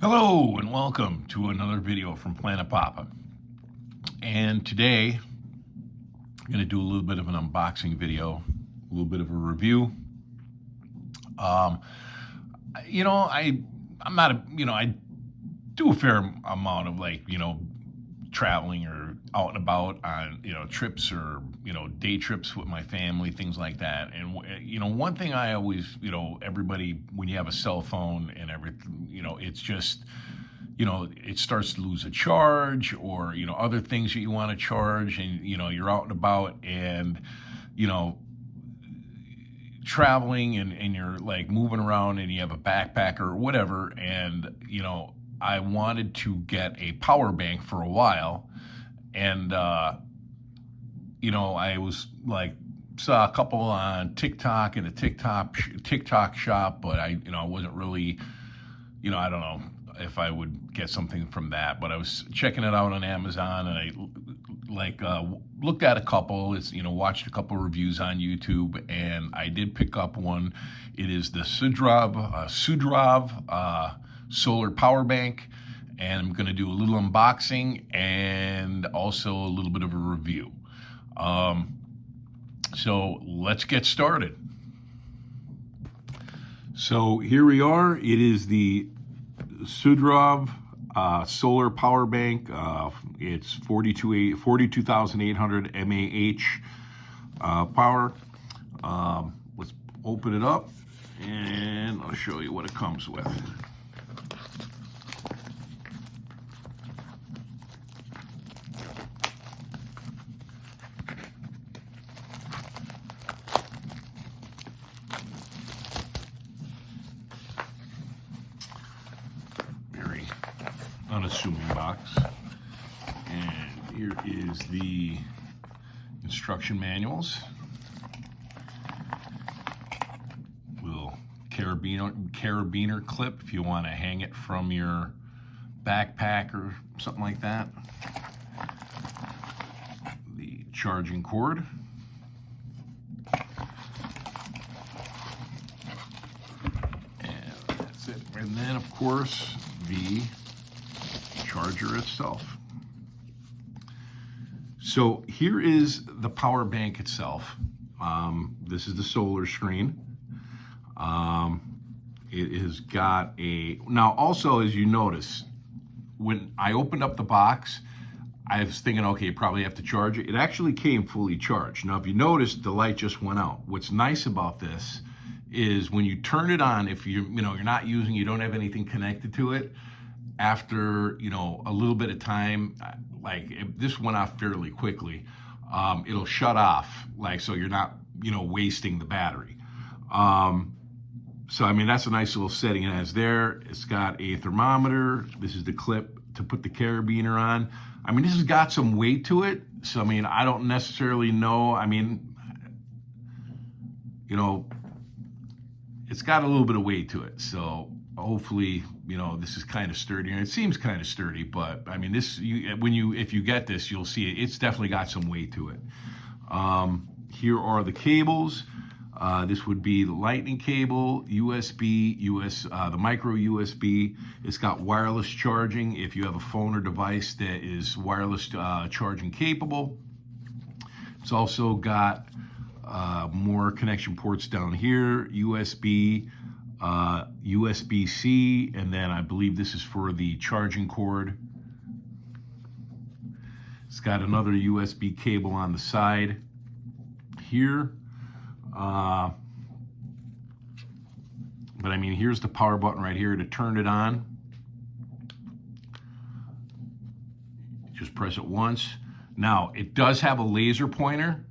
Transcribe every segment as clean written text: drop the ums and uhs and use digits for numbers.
Hello and welcome to another video from Planet Papa. And today I'm going to do a little bit of an unboxing video, a little bit of a review. Um, I'm not I do a fair amount of traveling or out and about on trips or day trips with my family, things like that. And one thing I always everybody, when you have a cell phone and everything, it's just it starts to lose a charge, or other things that you want to charge, and you're out and about, and traveling, and you're like moving around, and you have a backpack or whatever, and I wanted to get a power bank for a while, and I was like, saw a couple on TikTok in a TikTok shop, but I wasn't really, I don't know if I would get something from that, but I was checking it out on Amazon, and I looked at a couple. It's watched a couple reviews on YouTube, and I did pick up one. It is the Sudrov solar power bank, and I'm going to do a little unboxing and also a little bit of a review. So let's get started. So here we are. It is the Sudrov solar power bank. It's 42,800 mAh power. Let's open it up and I'll show you what it comes with. Unassuming box, and here is the instruction manuals. Little carabiner clip if you want to hang it from your backpack or something like that. The charging cord. And that's it. And then of course the charger itself. So here is the power bank itself. This is the solar screen. It has got now also, as you notice, when I opened up the box, I was thinking, okay, you probably have to charge it. It actually came fully charged. Now, if you notice, the light just went out. What's nice about this is when you turn it on, if you're not using, you don't have anything connected to it, after a little bit of time, this went off fairly quickly, it'll shut off, so you're not wasting the battery. So I mean, that's a nice little setting it has there. It's got a thermometer. This is the clip to put the carabiner on. I mean, this has got some weight to it, so I mean, I don't necessarily know. I mean, it's got a little bit of weight to it, so hopefully, this is kind of sturdy, and it seems kind of sturdy, but I mean, if you get this, you'll see it's definitely got some weight to it. Here are the cables. This would be the lightning cable, USB, the micro USB. It's got wireless charging if you have a phone or device that is wireless charging capable. It's also got more connection ports down here, USB, USB-C, and then I believe this is for the charging cord. It's got another USB cable on the side here. But I mean, here's the power button right here to turn it on. Just press it once. Now, it does have a laser pointer,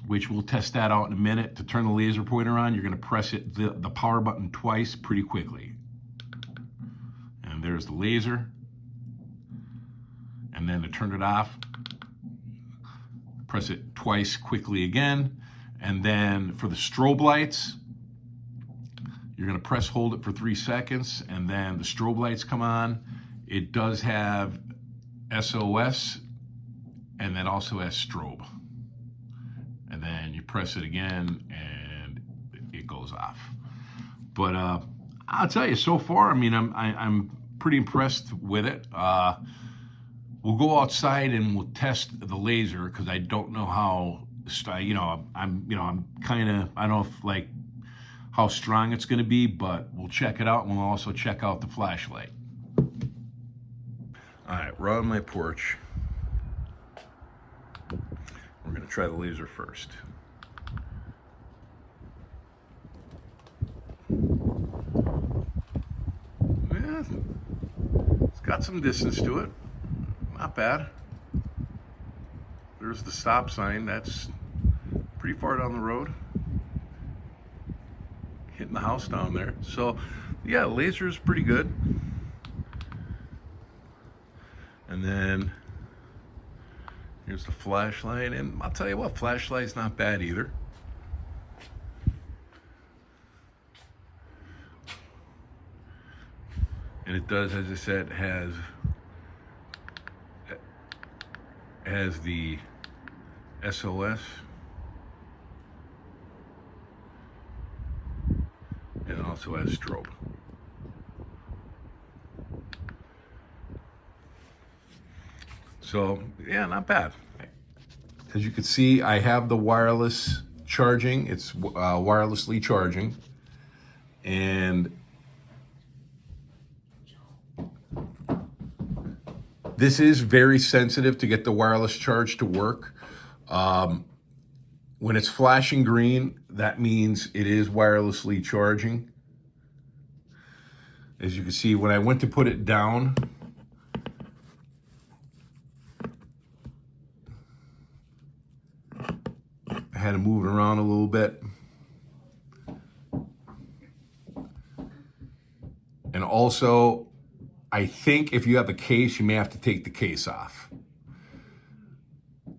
which we'll test that out in a minute. To turn the laser pointer on, you're going to press the power button twice pretty quickly. And there's the laser. And then to turn it off, press it twice quickly again. And then for the strobe lights, you're going to hold it for 3 seconds, and then the strobe lights come on. It does have SOS, and then also has strobe. And then you press it again and it goes off. But I'll tell you, so far, I mean, I'm pretty impressed with it. We'll go outside and we'll test the laser because I don't know how, I'm kind of, I don't know if like how strong it's going to be, but we'll check it out, and we'll also check out the flashlight. All right, we're on my porch. We're going to try the laser first. Yeah, it's got some distance to it. Not bad. There's the stop sign. That's pretty far down the road. Hitting the house down there. So, yeah, laser is pretty good. And then here's the flashlight. And I'll tell you what, flashlight's not bad either. And it does, as I said, has the SOS, and it also has strobe. So yeah, not bad. As you can see, I have the wireless charging. It's wirelessly charging, and this is very sensitive to get the wireless charge to work. When it's flashing green, that means it is wirelessly charging. As you can see, when I went to put it down, I had to move it around a little bit. And also, I think if you have a case, you may have to take the case off.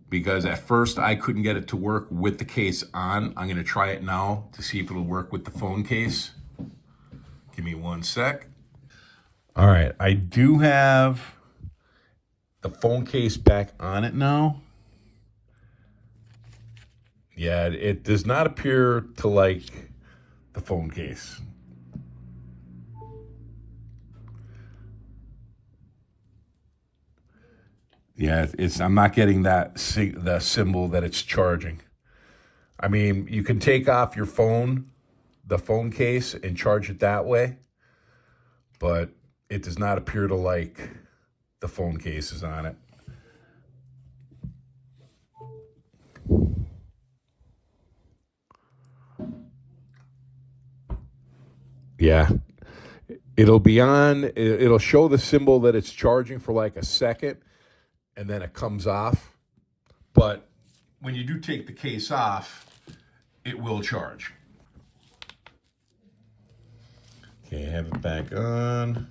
Because at first I couldn't get it to work with the case on. I'm gonna try it now to see if it'll work with the phone case. Give me 1 sec. All right, I do have the phone case back on it now. Yeah, it does not appear to like the phone case. Yeah, I'm not getting the symbol that it's charging. I mean, you can take off your phone, the phone case, and charge it that way, but it does not appear to like the phone cases on it. Yeah, it'll be on, it'll show the symbol that it's charging for like a second, and then it comes off. But when you do take the case off, it will charge. Okay, have it back on.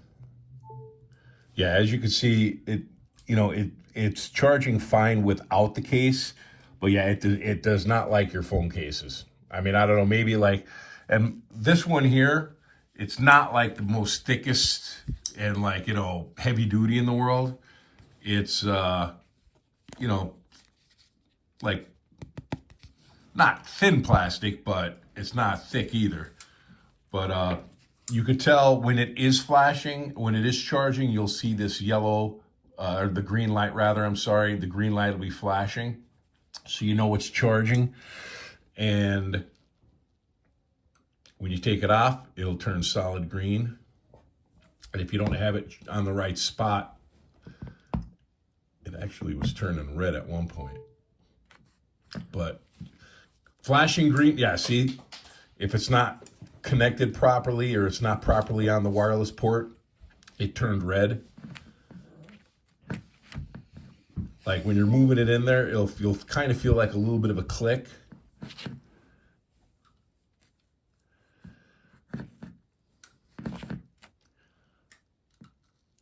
Yeah, as you can see, it's charging fine without the case, but yeah, it does not like your phone cases. I mean, I don't know, maybe like, and this one here, it's not like the most thickest and like, heavy duty in the world. It's, like not thin plastic, but it's not thick either. But you could tell when it is flashing, when it is charging, you'll see this yellow, or the green light rather, I'm sorry, the green light will be flashing. So you know it's charging. And when you take it off, it'll turn solid green. And if you don't have it on the right spot, it actually was turning red at one point. But flashing green, yeah, see, if it's not connected properly or it's not properly on the wireless port, it turned red. Like when you're moving it in there, you'll kind of feel like a little bit of a click.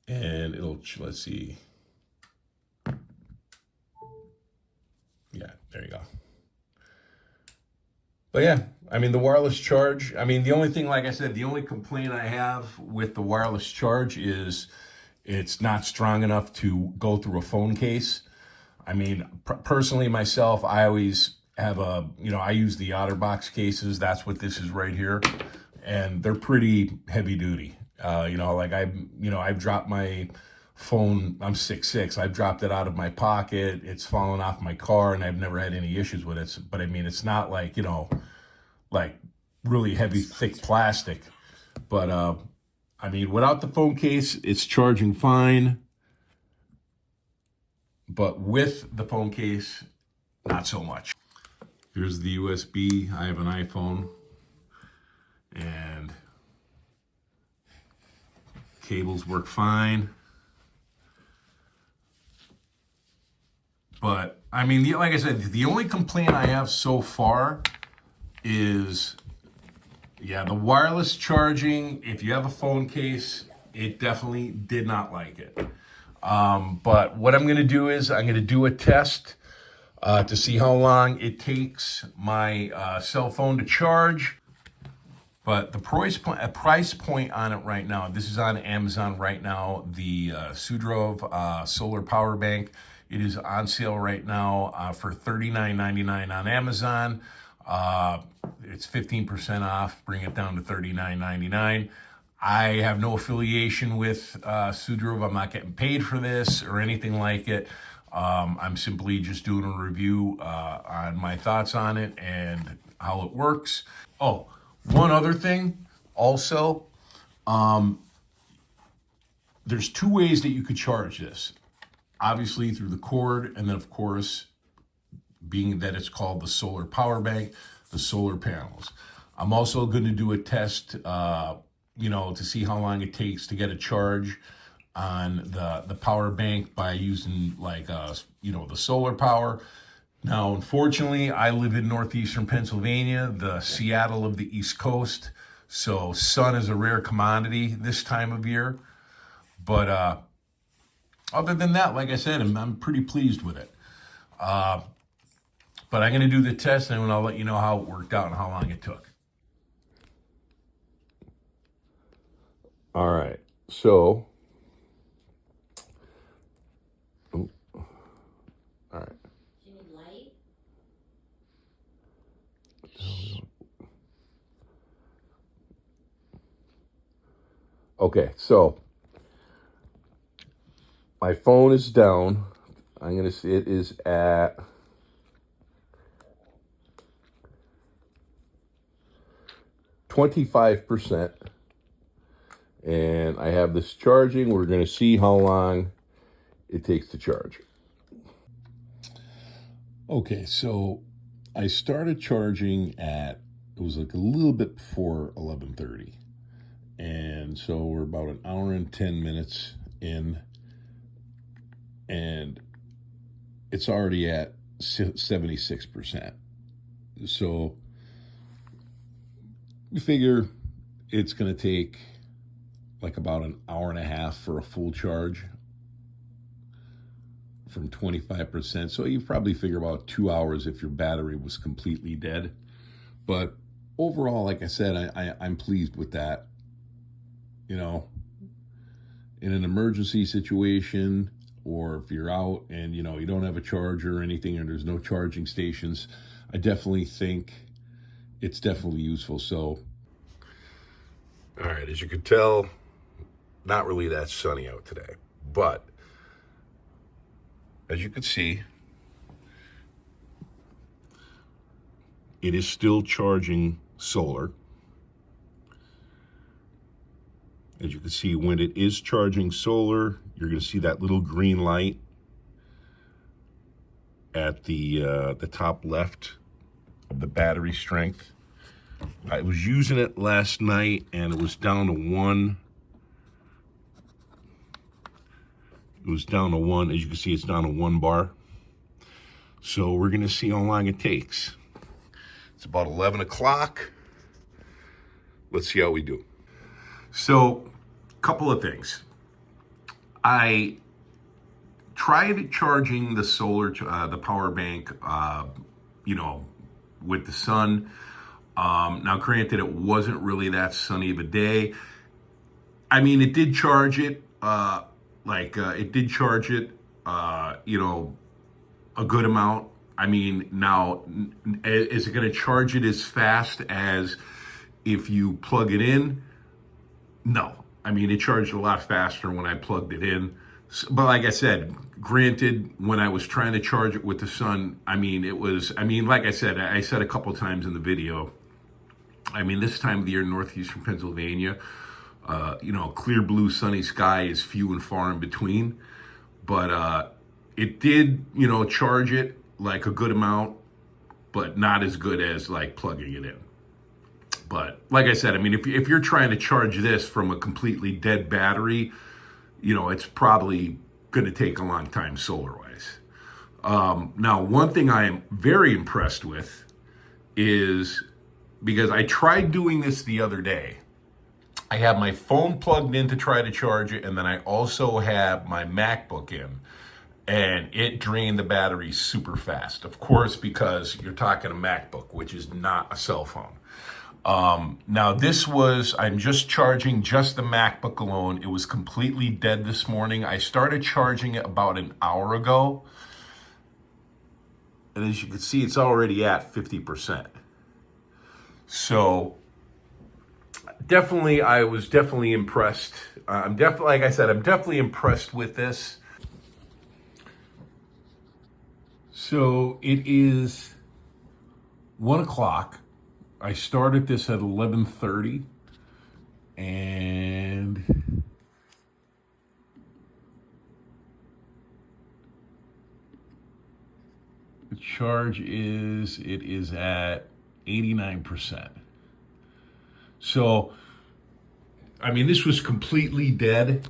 And let's see. Yeah, there you go. But yeah, I mean, the wireless charge, I mean, the only thing, like I said, the only complaint I have with the wireless charge is it's not strong enough to go through a phone case. I mean, personally myself, I always have I use the OtterBox cases. That's what this is right here. And they're pretty heavy duty. Like I've dropped my phone. I'm 6'6". I've dropped it out of my pocket. It's fallen off my car, and I've never had any issues with it. But I mean, it's not like, like really heavy, thick plastic. But I mean, without the phone case, it's charging fine. But with the phone case, not so much. Here's the USB. I have an iPhone, and cables work fine. But I mean, like I said, the only complaint I have so far is, yeah, the wireless charging. If you have a phone case, it definitely did not like it. But what I'm going to do is I'm going to do a test to see how long it takes my cell phone to charge. But the price point on it right now, this is on Amazon right now, the Sudrov solar power bank. It is on sale right now for $39.99 on Amazon. It's 15% off, bring it down to $39.99. I have no affiliation with Sudrov. I'm not getting paid for this or anything like it. I'm simply just doing a review on my thoughts on it and how it works. Oh, one other thing also, there's two ways that you could charge this. Obviously through the cord, and then of course, being that it's called the solar power bank, the solar panels. I'm also going to do a test, to see how long it takes to get a charge on the power bank by using the solar power. Now, unfortunately, I live in northeastern Pennsylvania, the Seattle of the East Coast, so sun is a rare commodity this time of year. But other than that, like I said, I'm pretty pleased with it. But I'm going to do the test, and I'll let you know how it worked out and how long it took. All right, so, all right. Do you need light? Okay, so my phone is down. I'm going to see it is at 25%. And I have this charging. We're going to see how long it takes to charge. Okay, so I started charging it was like a little bit before 11:30. And so we're about an hour and 10 minutes in, and it's already at 76%. So we figure it's going to take like about an hour and a half for a full charge from 25%. So you probably figure about 2 hours if your battery was completely dead. But overall, like I said, I'm pleased with that. In an emergency situation, or if you're out and you don't have a charger or anything, or there's no charging stations, I definitely think it's definitely useful. So, all right, as you can tell, not really that sunny out today, but as you can see, it is still charging solar. As you can see, when it is charging solar, you're going to see that little green light at the top left of the battery strength. I was using it last night, and it was down to 1. It was down to 1. As you can see, it's down to 1 bar. So we're going to see how long it takes. It's about 11 o'clock. Let's see how we do. So, a couple of things. I tried charging the solar, the power bank, with the sun. Now, granted, it wasn't really that sunny of a day. I mean, it did charge it, a good amount. I mean, now, is it going to charge it as fast as if you plug it in? No. I mean, it charged a lot faster when I plugged it in. But like I said, granted, when I was trying to charge it with the sun, I mean, like I said a couple times in the video, I mean, this time of the year in northeastern Pennsylvania, clear blue sunny sky is few and far in between. But it did, charge it like a good amount, but not as good as like plugging it in. But like I said, I mean, if you're trying to charge this from a completely dead battery, it's probably going to take a long time solar-wise. Now, one thing I am very impressed with is, because I tried doing this the other day, I have my phone plugged in to try to charge it, and then I also have my MacBook in, and it drained the battery super fast. Of course, because you're talking a MacBook, which is not a cell phone. Now I'm just charging just the MacBook alone. It was completely dead this morning. I started charging it about an hour ago. And as you can see, it's already at 50%. So I was definitely impressed. Like I said, I'm definitely impressed with this. So it is 1 o'clock. I started this at 11:30, and the charge is at 89%. So, I mean, this was completely dead,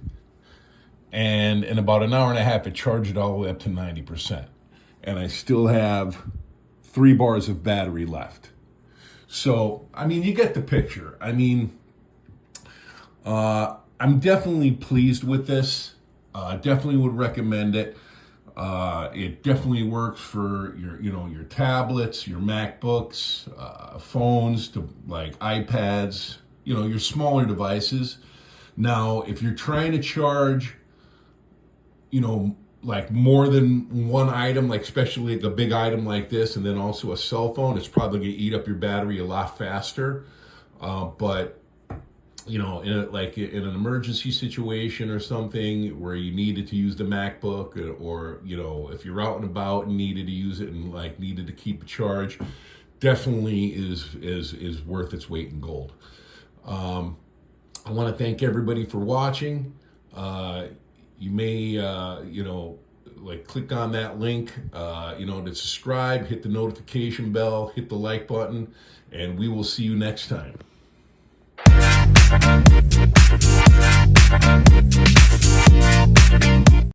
and in about an hour and a half, it charged it all the way up to 90%. And I still have 3 bars of battery left. So, I mean, you get the picture. I mean, I'm definitely pleased with this. Definitely would recommend it. It definitely works for your tablets, your MacBooks, phones, to like iPads, your smaller devices. Now, if you're trying to charge, like more than one item, like especially like a big item like this, and then also a cell phone, it's probably going to eat up your battery a lot faster. But in an emergency situation or something where you needed to use the MacBook, or if you're out and about and needed to use it and like needed to keep a charge, definitely is worth its weight in gold. I want to thank everybody for watching. You may, click on that link, to subscribe, hit the notification bell, hit the like button, and we will see you next time.